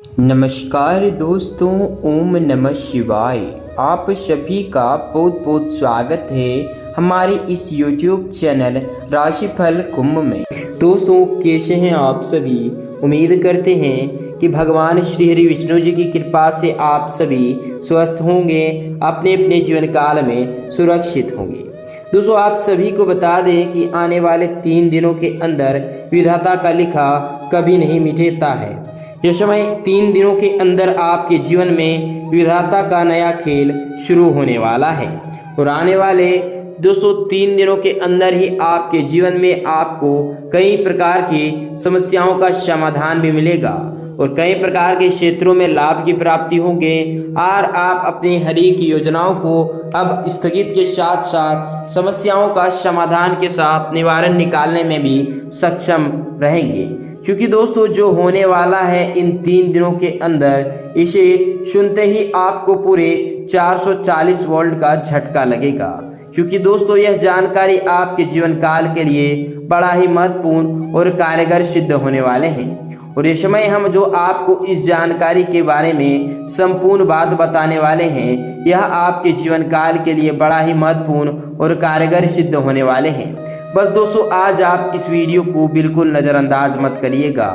नमस्कार दोस्तों, ओम नमः शिवाय। आप सभी का बहुत बहुत स्वागत है हमारे इस YouTube चैनल राशिफल कुंभ में। दोस्तों, कैसे हैं आप सभी? उम्मीद करते हैं कि भगवान श्री हरि विष्णु जी की कृपा से आप सभी स्वस्थ होंगे, अपने अपने जीवन काल में सुरक्षित होंगे। दोस्तों, आप सभी को बता दें कि आने वाले 3 दिनों के अंदर विधाता का लिखा कभी नहीं मिटता है। यह समय 3 दिनों के अंदर आपके जीवन में विधाता का नया खेल शुरू होने वाला है और आने वाले 203 दिनों के अंदर ही आपके जीवन में आपको कई प्रकार की समस्याओं का समाधान भी मिलेगा और कई प्रकार के क्षेत्रों में लाभ की प्राप्ति होंगे और आप अपनी हर एक योजनाओं को अब स्थगित के साथ साथ समस्याओं का समाधान के साथ निवारण निकालने में भी सक्षम रहेंगे। क्योंकि दोस्तों, जो होने वाला है इन 3 दिनों के अंदर, इसे सुनते ही आपको पूरे 440 वोल्ट का झटका लगेगा। क्योंकि दोस्तों, यह जानकारी आपके जीवन काल के लिए बड़ा ही महत्वपूर्ण और कारगर सिद्ध होने वाले हैं और इस समय हम जो आपको इस जानकारी के बारे में संपूर्ण बात बताने वाले हैं, यह आपके जीवन काल के लिए बड़ा ही महत्वपूर्ण और कारगर सिद्ध होने वाले हैं। बस दोस्तों, आज आप इस वीडियो को बिल्कुल नज़रअंदाज मत करिएगा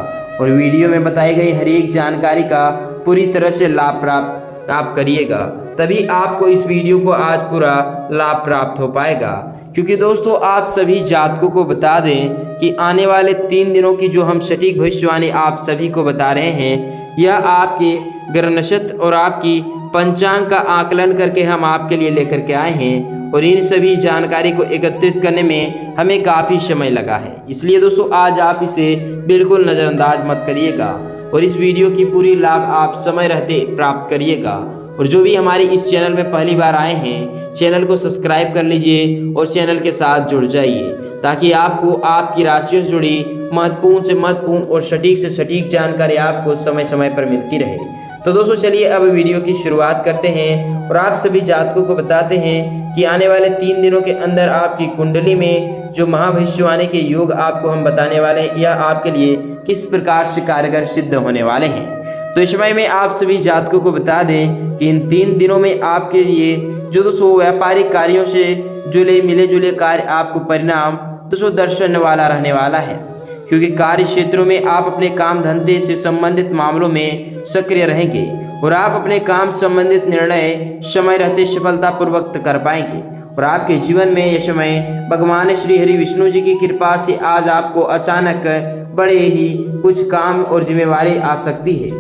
और वीडियो में बताई गई हर एक जानकारी का पूरी तरह से लाभ प्राप्त आप करिएगा, तभी आपको इस वीडियो को आज पूरा लाभ प्राप्त हो पाएगा। क्योंकि दोस्तों, आप सभी जातकों को बता दें कि आने वाले 3 दिनों की जो हम सटीक भविष्यवाणी आप सभी को बता रहे हैं, यह आपके ग्रह नक्षत्र और आपकी पंचांग का आकलन करके हम आपके लिए लेकर के आए हैं और इन सभी जानकारी को एकत्रित करने में हमें काफ़ी समय लगा है। इसलिए दोस्तों, आज आप इसे बिल्कुल नज़रअंदाज मत करिएगा और इस वीडियो की पूरी लाभ आप समय रहते प्राप्त करिएगा। और जो भी हमारे इस चैनल में पहली बार आए हैं, चैनल को सब्सक्राइब कर लीजिए और चैनल के साथ जुड़ जाइए ताकि आपको आपकी राशियों से जुड़ी महत्वपूर्ण से महत्वपूर्ण और सटीक से सटीक जानकारी आपको समय समय पर मिलती रहे। तो दोस्तों, चलिए अब वीडियो की शुरुआत करते हैं और आप सभी जातकों को बताते हैं कि आने वाले 3 दिनों के अंदर आपकी कुंडली में जो महाभविष्यवाणी के योग आपको हम बताने वाले हैं, यह आपके लिए किस प्रकार से कारगर सिद्ध होने वाले हैं। तो इस समय में आप सभी जातकों को बता दें कि इन 3 दिनों में आपके लिए जो दोस्तों व्यापारिक कार्यों से जुड़े मिले जुले कार्य आपको परिणाम दोस्तों दर्शन वाला रहने वाला है। क्योंकि कार्य क्षेत्रों में आप अपने काम धंधे से संबंधित मामलों में सक्रिय रहेंगे और आप अपने काम संबंधित निर्णय समय रहते सफलतापूर्वक कर पाएंगे और आपके जीवन में यह समय भगवान श्री हरि विष्णु जी की कृपा से आज आपको अचानक बड़े ही कुछ काम और जिम्मेवारी आ सकती है।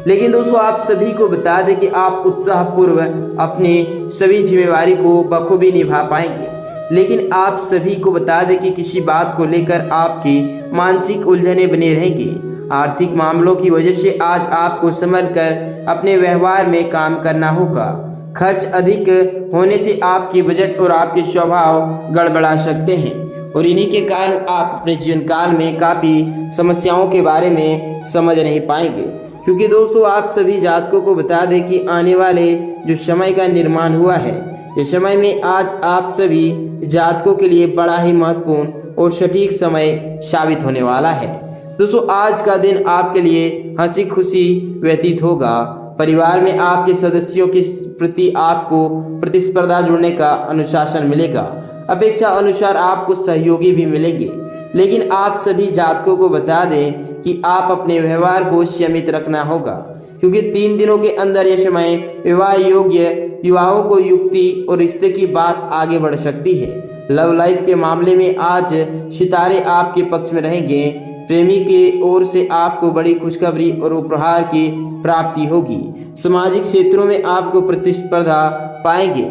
लेकिन दोस्तों, आप सभी को बता दें कि आप उत्साहपूर्वक अपनी सभी जिम्मेवारी को बखूबी निभा पाएंगे। लेकिन आप सभी को बता दें कि किसी बात को लेकर आपकी मानसिक उलझनें बनी रहेंगी। आर्थिक मामलों की वजह से आज आपको संभल कर अपने व्यवहार में काम करना होगा। खर्च अधिक होने से आपकी बजट और आपके स्वभाव गड़बड़ा सकते हैं और इन्हीं के कारण आप अपने जीवन काल में काफ़ी समस्याओं के बारे में समझ नहीं पाएंगे। क्योंकि दोस्तों, आप सभी जातकों को बता दें कि आने वाले जो समय का निर्माण हुआ है, इस समय में आज आप सभी जातकों के लिए बड़ा ही महत्वपूर्ण और सटीक समय साबित होने वाला है। दोस्तों, आज का दिन आपके लिए हंसी खुशी व्यतीत होगा। परिवार में आपके सदस्यों के प्रति आपको प्रतिस्पर्धा जुड़ने का अनुशासन मिलेगा। अपेक्षा अनुसार आपको सहयोगी भी मिलेंगे। लेकिन आप सभी जातकों को बता दें कि आप अपने व्यवहार को सीमित रखना होगा। क्योंकि 3 दिनों के अंदर यह समय विवाह योग्य युवाओं को युक्ति और रिश्ते की बात आगे बढ़ सकती है। लव लाइफ के मामले में आज सितारे आपके पक्ष में रहेंगे। प्रेमी की ओर से आपको बड़ी खुशखबरी और उपहार की प्राप्ति होगी। सामाजिक क्षेत्रों में आपको प्रतिस्पर्धा पाएंगे।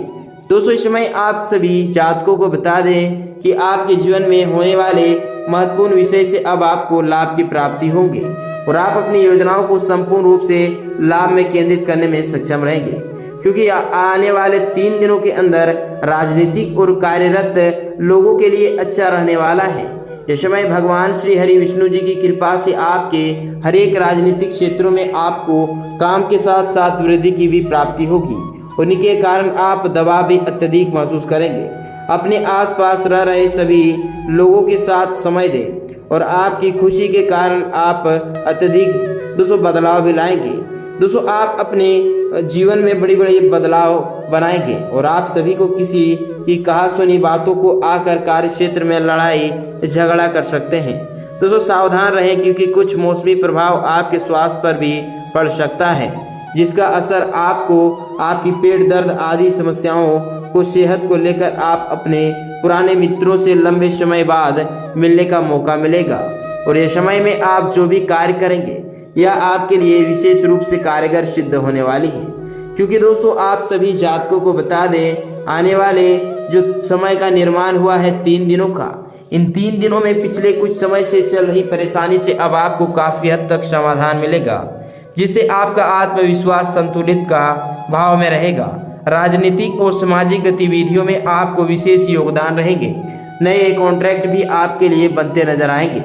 दोस्तों, इस समय आप सभी जातकों को बता दें कि आपके जीवन में होने वाले महत्वपूर्ण विषय से अब आपको लाभ की प्राप्ति होंगे और आप अपनी योजनाओं को संपूर्ण रूप से लाभ में केंद्रित करने में सक्षम रहेंगे। क्योंकि आने वाले 3 दिनों के अंदर राजनीतिक और कार्यरत लोगों के लिए अच्छा रहने वाला है। यह समय भगवान श्री हरि विष्णु जी की कृपा से आपके हर एक राजनीतिक क्षेत्रों में आपको काम के साथ साथ वृद्धि की भी प्राप्ति होगी। उन्हीं के कारण आप दबाव भी अत्यधिक महसूस करेंगे। अपने आसपास रह रहे सभी लोगों के साथ समय दें और आपकी खुशी के कारण आप अत्यधिक दोस्तों बदलाव भी लाएंगे। दोस्तों आप अपने जीवन में बड़ी बड़ी बदलाव बनाएंगे और आप सभी को किसी की कहा सुनी बातों को आकर कार्य क्षेत्र में लड़ाई झगड़ा कर सकते हैं। दोस्तों सावधान रहें क्योंकि कुछ मौसमी प्रभाव आपके स्वास्थ्य पर भी पड़ सकता है, जिसका असर आपको आपकी पेट दर्द आदि समस्याओं को सेहत को लेकर आप अपने पुराने मित्रों से लंबे समय बाद मिलने का मौका मिलेगा। और ये समय में आप जो भी कार्य करेंगे यह आपके लिए विशेष रूप से कारगर सिद्ध होने वाली है, क्योंकि दोस्तों आप सभी जातकों को बता दें आने वाले जो समय का निर्माण हुआ है 3 दिनों का, इन 3 दिनों में पिछले कुछ समय से चल रही परेशानी से अब आपको काफी हद तक समाधान मिलेगा, जिससे आपका आत्मविश्वास संतुलित का भाव में रहेगा। राजनीतिक और सामाजिक गतिविधियों में आपको विशेष योगदान रहेंगे। नए कॉन्ट्रैक्ट भी आपके लिए बनते नजर आएंगे।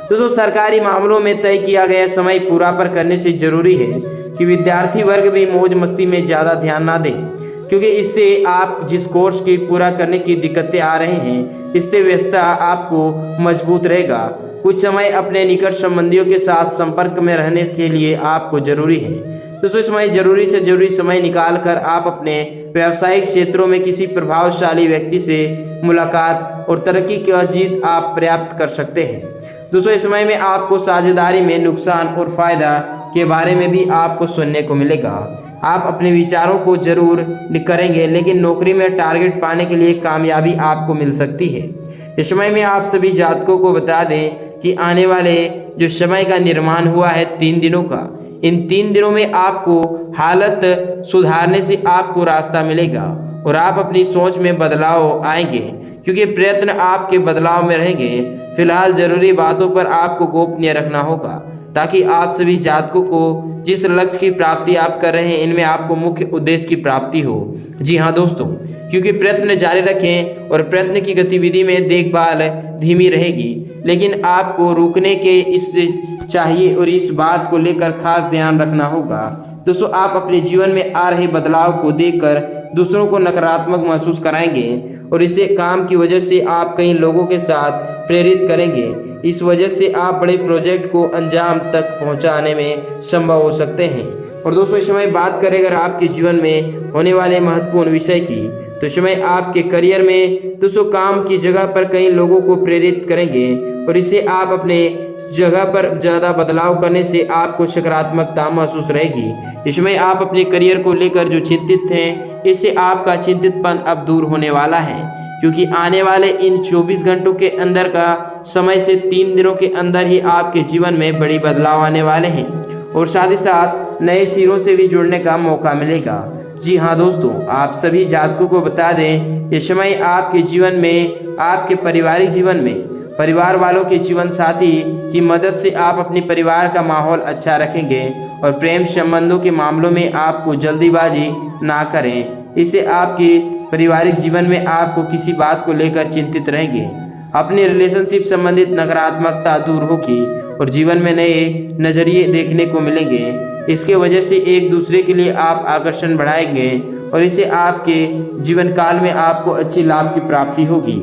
दोस्तों सरकारी मामलों में तय किया गया समय पूरा पर करने से जरूरी है कि विद्यार्थी वर्ग भी मौज मस्ती में ज़्यादा ध्यान ना दें, क्योंकि इससे आप जिस कोर्स की पूरा करने की दिक्कतें आ रहे हैं इससे व्यस्तता आपको मजबूत रहेगा। कुछ समय अपने निकट संबंधियों के साथ संपर्क में रहने के लिए आपको जरूरी है। दोस्तों समय जरूरी से जरूरी समय निकाल कर आप अपने व्यावसायिक क्षेत्रों में किसी प्रभावशाली व्यक्ति से मुलाकात और तरक्की की जीत आप प्राप्त कर सकते हैं। दोस्तों इस समय में आपको साझेदारी में नुकसान और फायदा के बारे में भी आपको सुनने को मिलेगा। आप अपने विचारों को जरूर करेंगे, लेकिन नौकरी में टारगेट पाने के लिए कामयाबी आपको मिल सकती है। इस समय में आप सभी जातकों को बता दें कि आने वाले जो समय का निर्माण हुआ है 3 दिनों का, इन 3 दिनों में आपको हालत सुधारने से आपको रास्ता मिलेगा और आप अपनी सोच में बदलाव आएंगे, क्योंकि प्रयत्न आपके बदलाव में रहेंगे। फिलहाल जरूरी बातों पर आपको गोपनीय रखना होगा ताकि आप सभी जातकों को जिस लक्ष्य की प्राप्ति आप कर रहे हैं इनमें आपको मुख्य उद्देश्य की प्राप्ति हो। जी हाँ दोस्तों, क्योंकि प्रयत्न जारी रखें और प्रयत्न की गतिविधि में देखभाल धीमी रहेगी, लेकिन आपको रुकने के इससे चाहिए और इस बात को लेकर खास ध्यान रखना होगा। दोस्तों आप अपने जीवन में आ रहे बदलाव को देखकर दूसरों को नकारात्मक महसूस कराएंगे और इसे काम की वजह से आप कई लोगों के साथ प्रेरित करेंगे। इस वजह से आप बड़े प्रोजेक्ट को अंजाम तक पहुंचाने में संभव हो सकते हैं। और दोस्तों इस समय बात करें अगर आपके जीवन में होने वाले महत्वपूर्ण विषय की, तो इस समय आपके करियर में दोस्तों काम की जगह पर कई लोगों को प्रेरित करेंगे और इससे आप अपने जगह पर ज़्यादा बदलाव करने से आपको सकारात्मकता महसूस रहेगी। इसमें आप अपने करियर को लेकर जो चिंतित थे इससे आपका चिंतितपन अब दूर होने वाला है, क्योंकि आने वाले इन 24 घंटों के अंदर का समय से 3 दिनों के अंदर ही आपके जीवन में बड़ी बदलाव आने वाले हैं और साथ ही साथ नए सिरों से भी जुड़ने का मौका मिलेगा। जी हाँ दोस्तों, आप सभी जातकों को बता दें ये समय आपके जीवन में, आपके पारिवारिक जीवन में, परिवार वालों के जीवन साथी की मदद से आप अपने परिवार का माहौल अच्छा रखेंगे और प्रेम संबंधों के मामलों में आपको जल्दीबाजी ना करें। इससे आपके पारिवारिक जीवन में आपको किसी बात को लेकर चिंतित रहेंगे। अपने रिलेशनशिप संबंधित नकारात्मकता दूर होगी और जीवन में नए नजरिए देखने को मिलेंगे। इसके वजह से एक दूसरे के लिए आप आकर्षण बढ़ाएंगे और इससे आपके जीवन काल में आपको अच्छे लाभ की प्राप्ति होगी।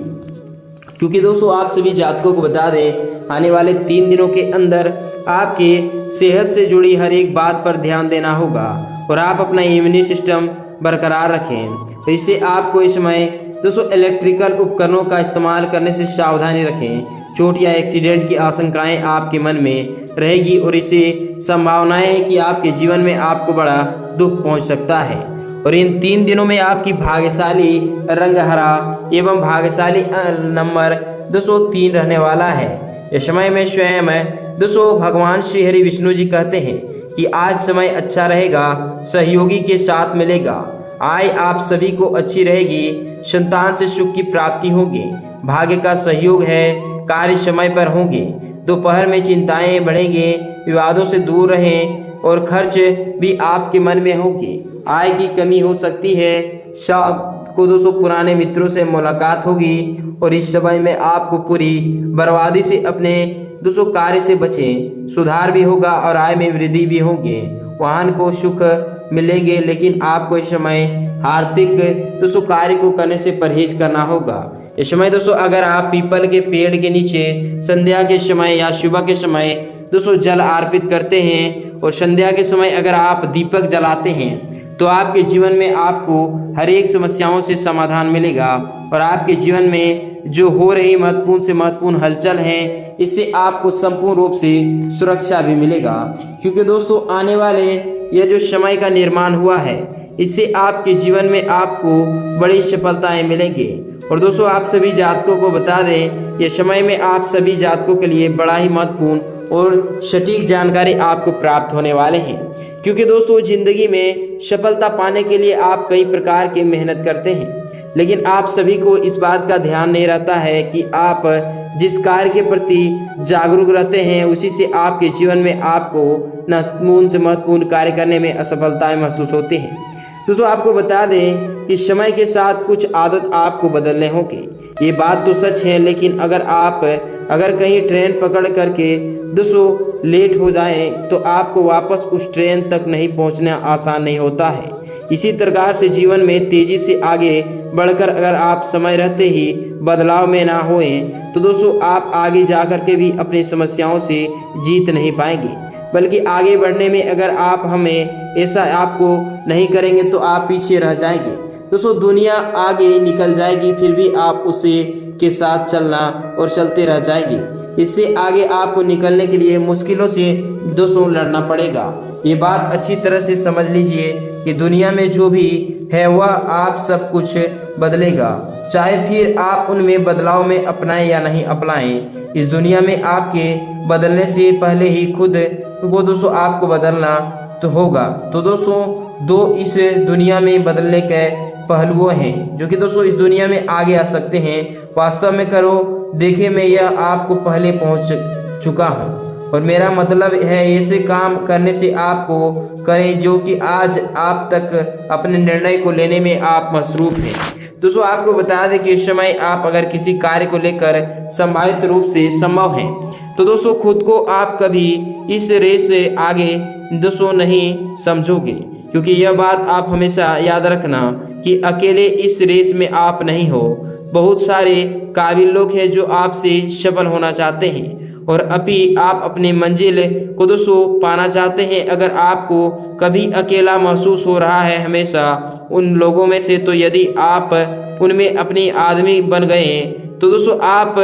क्योंकि दोस्तों आप सभी जातकों को बता दें आने वाले 3 दिनों के अंदर आपके सेहत से जुड़ी हर एक बात पर ध्यान देना होगा और आप अपना इम्यूनी सिस्टम बरकरार रखें। तो इससे आपको इस समय दोस्तों इलेक्ट्रिकल उपकरणों का इस्तेमाल करने से सावधानी रखें। चोट या एक्सीडेंट की आशंकाएं आपके मन में रहेगी और इससे संभावनाएं है कि आपके जीवन में आपको बड़ा दुख पहुंच सकता है। और इन 3 दिनों में आपकी भाग्यशाली रंग हरा एवं भाग्यशाली नंबर 203 रहने वाला है। इस समय में स्वयं दोस्तों भगवान श्री हरि विष्णु जी कहते हैं कि आज समय अच्छा रहेगा, सहयोगी के साथ मिलेगा, आय आप सभी को अच्छी रहेगी, संतान से सुख की प्राप्ति होगी, भाग्य का सहयोग है, कार्य समय पर होंगे, दोपहर में चिंताएं बढ़ेंगे, विवादों से दूर रहें और खर्च भी आपके मन में होंगे, आय की कमी हो सकती है। शाम को दोस्तों पुराने मित्रों से मुलाकात होगी और इस समय में आपको पूरी बर्बादी से अपने दोस्तों कार्य से बचें, सुधार भी होगा और आय में वृद्धि भी होंगे, वाहन को सुख मिलेंगे, लेकिन आपको इस समय आर्थिक दोस्तों कार्य को करने से परहेज करना होगा, इस समय दोस्तों अगर आप पीपल के पेड़ के नीचे संध्या के समय या सुबह के समय दोस्तों जल अर्पित करते हैं और संध्या के समय अगर आप दीपक जलाते हैं तो आपके जीवन में आपको हर एक समस्याओं से समाधान मिलेगा और आपके जीवन में जो हो रही महत्वपूर्ण से महत्वपूर्ण हलचल है इससे आपको संपूर्ण रूप से सुरक्षा भी मिलेगा। क्योंकि दोस्तों आने वाले यह जो समय का निर्माण हुआ है इससे आपके जीवन में आपको बड़ी सफलताएं मिलेंगी। और दोस्तों आप सभी जातकों को बता दें ये समय में आप सभी जातकों के लिए बड़ा ही महत्वपूर्ण और सटीक जानकारी आपको प्राप्त होने वाले हैं। क्योंकि दोस्तों जिंदगी में सफलता पाने के लिए आप कई प्रकार की मेहनत करते हैं, लेकिन आप सभी को इस बात का ध्यान नहीं रहता है कि आप जिस कार्य के प्रति जागरूक रहते हैं उसी से आपके जीवन में आपको महत्वपूर्ण से महत्वपूर्ण कार्य करने में असफलताएं महसूस होती हैं। दोस्तों आपको बता दें कि समय के साथ कुछ आदत आपको बदलने होंगे, ये बात तो सच है, लेकिन अगर कहीं ट्रेन पकड़ करके दोस्तों लेट हो जाए तो आपको वापस उस ट्रेन तक नहीं पहुंचना आसान नहीं होता है। इसी प्रकार से जीवन में तेजी से आगे बढ़कर अगर आप समय रहते ही बदलाव में ना होए तो दोस्तों आप आगे जाकर के भी अपनी समस्याओं से जीत नहीं पाएंगे, बल्कि आगे बढ़ने में अगर आप हमें ऐसा आपको नहीं करेंगे तो आप पीछे रह जाएंगे। दोस्तों दुनिया आगे निकल जाएगी फिर भी आप उसे के साथ चलना और चलते रह जाएंगे। इससे आगे आपको निकलने के लिए मुश्किलों से दोस्तों लड़ना पड़ेगा। ये बात अच्छी तरह से समझ लीजिए कि दुनिया में जो भी है वह आप सब कुछ बदलेगा, चाहे फिर आप उनमें बदलाव में अपनाएं या नहीं अपनाएं। इस दुनिया में आपके बदलने से पहले ही खुद को दोस्तों आपको बदलना तो होगा। तो दोस्तों दो इस दुनिया में बदलने के पहलुओं हैं जो कि दोस्तों इस दुनिया में आगे आ सकते हैं। वास्तव में करो देखे मैं यह आपको पहले पहुंच चुका हूं और मेरा मतलब है ऐसे काम करने से आपको करें जो कि आज आप तक अपने निर्णय को लेने में आप मसरूफ हैं। दोस्तों आपको बता दें कि इस समय आप अगर किसी कार्य को लेकर संभावित रूप से संभव हैं तो दोस्तों खुद को आप कभी इस रेस से आगे दोस्तों नहीं समझोगे, क्योंकि यह बात आप हमेशा याद रखना कि अकेले इस रेस में आप नहीं हो। बहुत सारे काबिल लोग हैं जो आपसे सफल होना चाहते हैं और अभी आप अपनी मंजिल को दोस्तों पाना चाहते हैं। अगर आपको कभी अकेला महसूस हो रहा है हमेशा उन लोगों में से, तो यदि आप उनमें अपनी आदमी बन गए हैं तो दोस्तों आप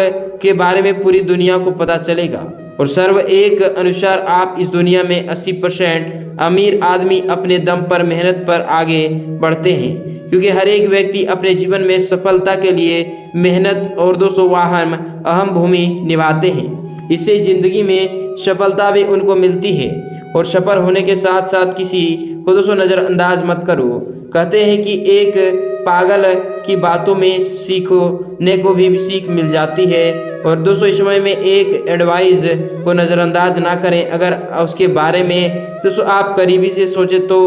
के बारे में पूरी दुनिया को पता चलेगा। और सर्व एक अनुसार आप इस दुनिया में 80% अमीर आदमी अपने दम पर मेहनत पर आगे बढ़ते हैं, क्योंकि हर एक व्यक्ति अपने जीवन में सफलता के लिए मेहनत और दोस्तों अहम भूमि निभाते हैं। इससे जिंदगी में सफलता भी उनको मिलती है। और सफल होने के साथ साथ किसी को दोस्तों नज़रअंदाज मत करो। कहते हैं कि एक पागल की बातों में सीखने को भी सीख मिल जाती है। और दोस्तों इस समय में एक एडवाइस को नज़रअंदाज ना करें। अगर उसके बारे में दोस्तों आप करीबी से सोचें तो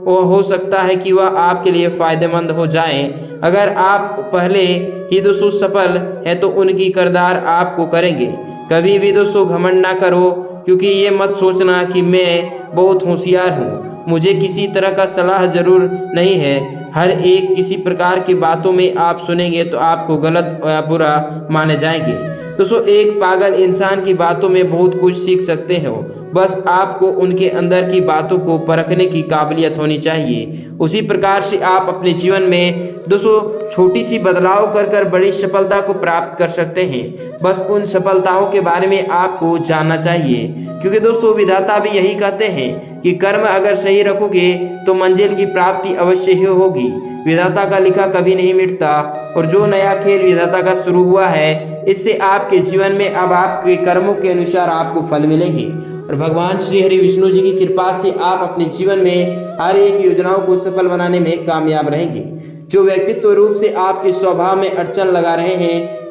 वो हो सकता है कि वह आपके लिए फ़ायदेमंद हो जाए। अगर आप पहले ही दोस्तों सफल हैं तो उनकी किरदार आपको करेंगे। कभी भी दोस्तों घमंड ना करो, क्योंकि ये मत सोचना कि मैं बहुत होशियार हूँ, मुझे किसी तरह का सलाह ज़रूर नहीं है। हर एक किसी प्रकार की बातों में आप सुनेंगे तो आपको गलत या बुरा माने जाएंगे। दोस्तों एक पागल इंसान की बातों में बहुत कुछ सीख सकते हो, बस आपको उनके अंदर की बातों को परखने की काबिलियत होनी चाहिए। उसी प्रकार से आप अपने जीवन में दोस्तों छोटी सी बदलाव कर बड़ी सफलता को प्राप्त कर सकते हैं। बस उन सफलताओं के बारे में आपको जानना चाहिए, क्योंकि दोस्तों विधाता भी यही कहते हैं कि कर्म अगर सही रखोगे तो मंजिल की प्राप्ति अवश्य ही होगी। विधाता का लिखा कभी नहीं मिटता और जो नया खेल विधाता का शुरू हुआ है इससे आपके जीवन में अब आपके कर्मों के अनुसार आपको फल मिलेंगे। और भगवान श्री हरि विष्णु जी की कृपा से आप अपने जीवन में हर एक योजनाओं को सफल बनाने में कामयाब रहेंगे। जो व्यक्तित्व रूप से आपके स्वभाव में अड़चन लगा रहे हैं